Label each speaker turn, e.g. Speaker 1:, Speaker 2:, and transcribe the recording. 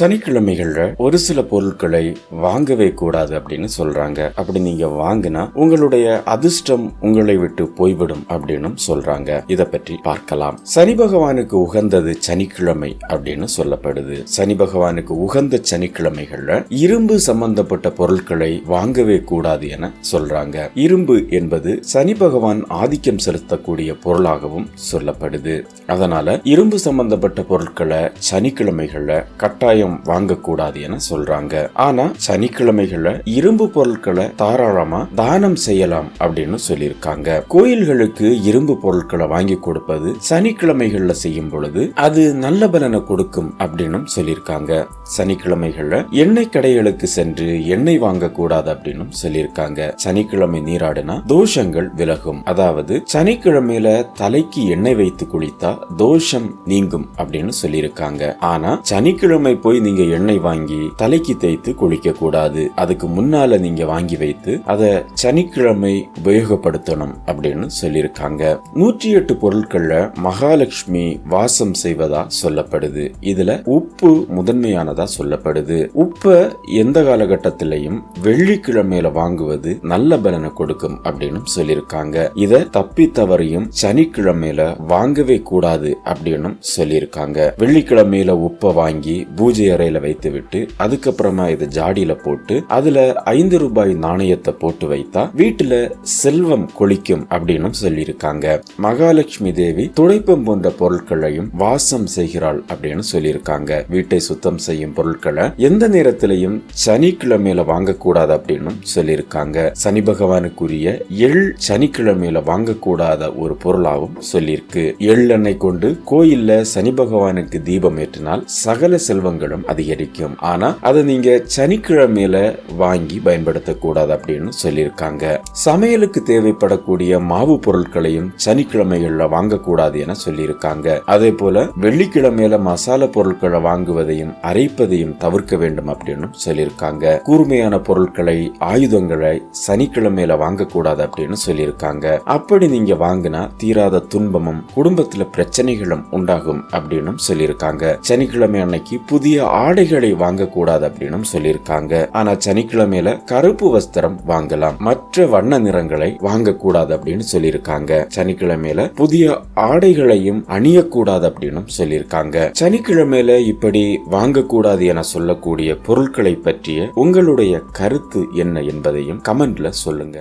Speaker 1: சனிக்கிழமைகள்ல ஒரு சில பொருட்களை வாங்கவே கூடாது அப்படின்னு சொல்றாங்க. அப்படி நீங்க வாங்கினா உங்களுடைய அதிர்ஷ்டம் உங்களை விட்டு போய்விடும் அப்படின்னு சொல்றாங்க. இத பற்றி பார்க்கலாம். சனி பகவானுக்கு உகந்தது சனிக்கிழமை அப்படின்னு சொல்லப்படுது. சனி பகவானுக்கு உகந்த சனிக்கிழமைகள்ல இரும்பு சம்பந்தப்பட்ட பொருட்களை வாங்கவே கூடாது என சொல்றாங்க. இரும்பு என்பது சனி பகவான் ஆதிக்கம் செலுத்தக்கூடிய பொருளாகவும் சொல்லப்படுது. அதனால இரும்பு சம்பந்தப்பட்ட பொருட்களை சனிக்கிழமைகள்ல கட்டாயம் வாங்கக்கூடாது என சொல்றாங்க. ஆனா சனிக்கிழமைகள்ல இரும்பு பொருட்களை தாராளமா தானம் செய்யலாம் அப்படின்னு சொல்லியிருக்காங்க. கோயில்களுக்கு இரும்பு பொருட்களை வாங்கி கொடுப்பது சனிக்கிழமைகள்ல செய்யும் பொழுது அது நல்ல பலனை கொடுக்கும் அப்படின்னு சொல்லியிருக்காங்க. சனிக்கிழமைகள்ல எண்ணெய் கடைகளுக்கு சென்று எண்ணெய் வாங்க கூடாது அப்படின்னு சொல்லியிருக்காங்க. சனிக்கிழமை நீராடினா தோஷங்கள் விலகும். அதாவது சனிக்கிழமையில தலைக்கு எண்ணெய் வைத்து குளித்தா தோஷம் நீங்கும் அப்படின்னு சொல்லியிருக்காங்க. ஆனா சனிக்கிழமை போய் நீங்க எண்ணெய் வாங்கி தலைக்கு தேய்த்து குளிக்க கூடாது. அதுக்கு முன்னால நீங்க வாங்கி வைத்து அதை சனிக்கிழமை உபயோகப்படுத்தணும் அப்படின்னு சொல்லியிருக்காங்க. 108 பொருட்கள்ல மகாலட்சுமி வாசம் செய்வதா சொல்லப்படுது. இதுல உப்பு முதன்மையானதா சொல்லப்படுது. உப்ப எந்த காலகட்டத்திலையும் வெள்ளிக்கிழமையில வாங்குவது நல்ல பலனை கொடுக்கும் அப்படின்னு சொல்லியிருக்காங்க. இத தப்பி தவறையும் சனிக்கிழமையில வாங்கவே கூடாது அப்படின்னு சொல்லியிருக்காங்க. வெள்ளிக்கிழமையில உப்பை வாங்கி பூஜை அறையில வைத்து விட்டு அதுக்கப்புறமா இதை ஜாடியில போட்டு அதுல 5 ரூபாய் நாணயத்தை போட்டு வைத்தா வீட்டுல செல்வம் கொளிக்கும் அப்படின்னு சொல்லியிருக்காங்க. மகாலட்சுமி தேவி துடைப்பம் போன்ற பொருட்களையும் வாசம் செய்கிறாள் அப்படின்னு சொல்லியிருக்காங்க. வீட்டை சுத்தம் செய்யும் பொருட்களை எந்த நேரத்திலையும் சனிக்கிழமையில வாங்கக்கூடாது அப்படின்னு சொல்லியிருக்காங்க. சனி பகவானுக்குரிய எள் சனிக்கிழமையில வாங்கக்கூடாத ஒரு பொருளாகவும் சொல்லியிருக்கு. எள்ளெண்ணெய் கொண்டு கோயில்ல சனி பகவானுக்கு தீபம் ஏற்றினால் சகல செல்வங்களும் அதிகரிக்கும். ஆனா அதை நீங்க சனிக்கிழமையில வாங்கி பயன்படுத்தக்கூடாது அப்படின்னு சொல்லியிருக்காங்க. சமையலுக்கு தேவைப்படக்கூடிய மாவு பொருட்களையும் சனிக்கிழமைகள்ல வாங்கக்கூடாது என சொல்லியிருக்காங்க. அதே போல வெள்ளிக்கிழமையில மசாலா பொருட்களை வாங்குவதையும் அரைப்பதையும் தவிர்க்க வேண்டும் அப்படின்னு சொல்லியிருக்காங்க. கூர்மையான பொருட்களை ஆயுதங்களை சனிக்கிழமையில வாங்கக்கூடாது அப்படின்னு சொல்லியிருக்காங்க. அப்படி நீங்க வாங்கினா தீராத துன்பமும் குடும்பத்துல பிரச்சனைகளும் உண்டாகும் அப்படின்னு சொல்லியிருக்காங்க. சனிக்கிழமை அன்னைக்கு புதிய ஆடைகளை வாங்கக்கூடாது அப்படின்னு சொல்லியிருக்காங்க. ஆனா சனிக்கிழமையில கருப்பு வஸ்திரம் வாங்கலாம். மற்ற வண்ண நிறங்களை வாங்கக்கூடாது அப்படின்னு சொல்லியிருக்காங்க. சனிக்கிழமையில புதிய ஆடைகளையும் அணியக்கூடாது அப்படின்னு சொல்லியிருக்காங்க. சனிக்கிழமையில இப்படி வாங்கக்கூடாது என சொல்லக்கூடிய பொருட்களை பற்றிய உங்களுடைய கருத்து என்ன என்பதையும் கமெண்ட்ல சொல்லுங்க.